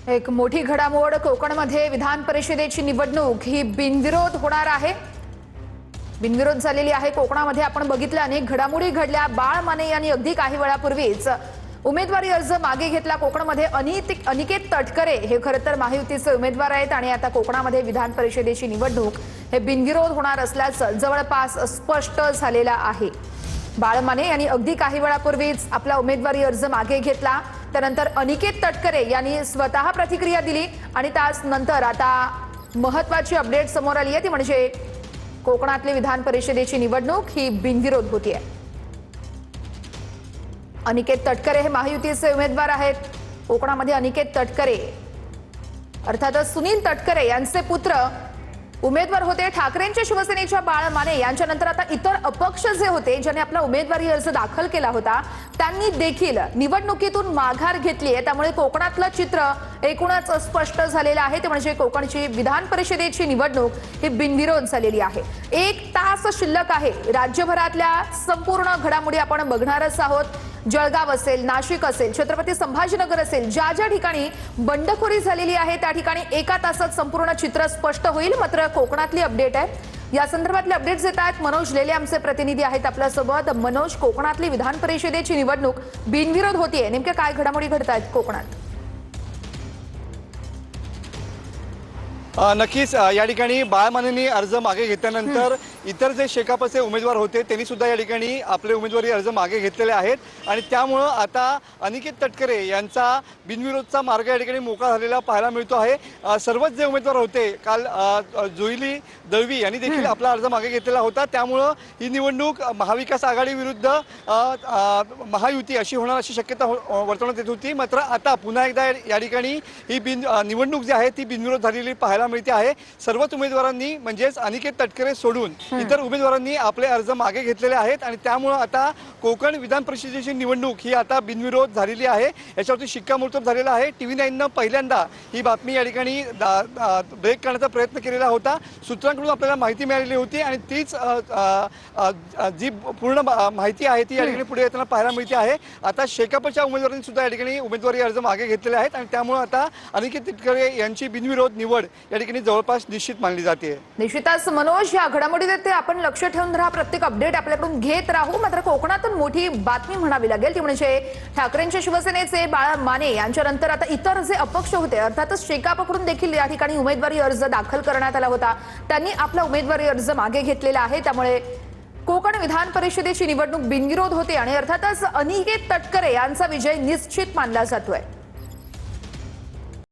एक मोठी घडामोड कोकणमध्ये विधान परिषदेची निवडणूक ही बिनविरोध होणार आहे। बिनविरोध झालेली आहे। कोकणामध्ये आपण बघितलं अनेक घडामोडी घडल्या। बाळ माने यांनी अगदी काही वेळापूर्वीच उमेदवारी अर्ज मागे घेतला। कोकणमध्ये अनिकेत तटकरे हे खरं तर महायुतीचे उमेदवार आहेत आणि आता कोकणामध्ये विधान परिषदेची निवडणूक हे बिनविरोध होणार असल्याचं जवळपास स्पष्ट झालेलं आहे। बाळ माने यांनी अगदी काही वेळापूर्वीच आपला उमेदवारी अर्ज मागे घेतला। त्यानंतर अनिकेत तटकरे यांनी स्वतः प्रतिक्रिया दिली आणि त्यानंतर आता महत्त्वाची अपडेट समोर आली आहे ती म्हणजे कोकणातली विधान परिषदेची निवडणूक ही बिनविरोध होतीये। अनिकेत तटकरे हे महायुतीचे उमेदवार आहेत। कोकणामध्ये अनिकेत तटकरे अर्थातच सुनील तटकरे यांचे पुत्र उमेदवार होते। ठाकरेंच्या शिवसेनेच्या बाळ माने यांच्यानंतर आता इतर अपक्ष जे होते ज्यांनी आपला उमेदवारी अर्ज दाखल केला होता त्यांनी देखील निवडणुकीतून माघार घेतली आहे। त्यामुळे कोकणातलं चित्र एकूणच स्पष्ट झालेलं आहे ते म्हणजे कोकणची विधान परिषदेची निवडणूक ही बिनविरोध झालेली आहे। 1 तास शिल्लक आहे। राज्यभरातल्या संपूर्ण घडामोडी आपण बघणारच आहोत। जळगाव असेल, नाशिक असेल, छत्रपती संभाजीनगर असेल, ज्या ज्या ठिकाणी बंडखोरी झालेली आहे त्या ठिकाणी एका तासात संपूर्ण चित्र स्पष्ट होईल। मात्र कोकणातली अपडेट आहे। या संदर्भातले अपडेट्स येत आहेत। मनोज लेले आमचे प्रतिनिधी आहेत आपल्यासोबत। मनोज, कोकणातली विधान परिषदेची निवडणूक बिनविरोध होतीये, नेमक्या काय घडामोडी घडतायत कोकणात? नक्कीच या ठिकाणी बाळ मानेंनी अर्ज मागे घेतल्यानंतर इतर जे शेकापचे उमेदवार होते त्यांनी सुद्धा या ठिकाणी आपले उमेदवारी अर्ज मागे घेतलेले आहेत आणि त्यामुळे आता अनिकेत तटकरे यांचा बिनविरोधचा मार्ग या ठिकाणी मोकळा झालेला पाहायला मिळतो आहे। सर्वच जे उमेदवार होते काल जुईली दळवी यांनी देखील आपला अर्ज मागे घेतलेला होता। त्यामुळे ही निवडणूक महाविकास आघाडी विरुद्ध महायुती अशी होणार अशी शक्यता वर्तवण्यात येत होती। मात्र आता पुन्हा एकदा या ठिकाणी ही निवडणूक जी आहे ती बिनविरोध झालेली पाहायला मिळते आहे। सर्वच उमेदवारांनी म्हणजेच अनिकेत तटकरे सोडून इतर उमेदवारांनी आपले अर्ज मागे घेतलेले आहेत आणि त्यामुळे आता कोकण विधान परिषदेची निवडणूक ही आता बिनविरोध झालेली आहे। याच्यावरती शिक्कामोर्तब झालेला आहे। TV9 पहिल्यांदा ही बातमी या ठिकाणी ब्रेक करण्याचा प्रयत्न केलेला होता। सूत्रांकडून आपल्याला माहिती मिळालेली होती आणि तीच जी पूर्ण माहिती आहे ती या ठिकाणी पुढे येताना पाहायला मिळते आहे। आता शेकापच्या उमेदवारांनी सुद्धा या ठिकाणी उमेदवारी अर्ज मागे घेतलेले आहेत आणि त्यामुळे आता अनिकेत तटकरे यांची बिनविरोध निवड या ठिकाणी जवळपास निश्चित मानली जाते। निश्चितच मनोज, या घडामोडी ते आपण लक्ष ठेवून राहा, प्रत्येक अपडेट आपल्याकडून घेत राहू। मात्र कोकणातून मोठी बातमी म्हणावी लागेल ती म्हणजे ठाकरेंच्या शिवसेनेचे बाळ माने यांच्यानंतर आता इतर जे अपक्ष होते अर्थातच शेकापकडून देखील या ठिकाणी उमेदवारी अर्ज दाखल करण्यात आला होता। त्यांनी आपला उमेदवारी अर्ज मागे घेतलेला आहे। त्यामुळे कोकण विधान परिषदेची निवडणूक बिनविरोध होते आणि अर्थातच अनिकेत तटकरे यांचा विजय निश्चित मानला जातोय।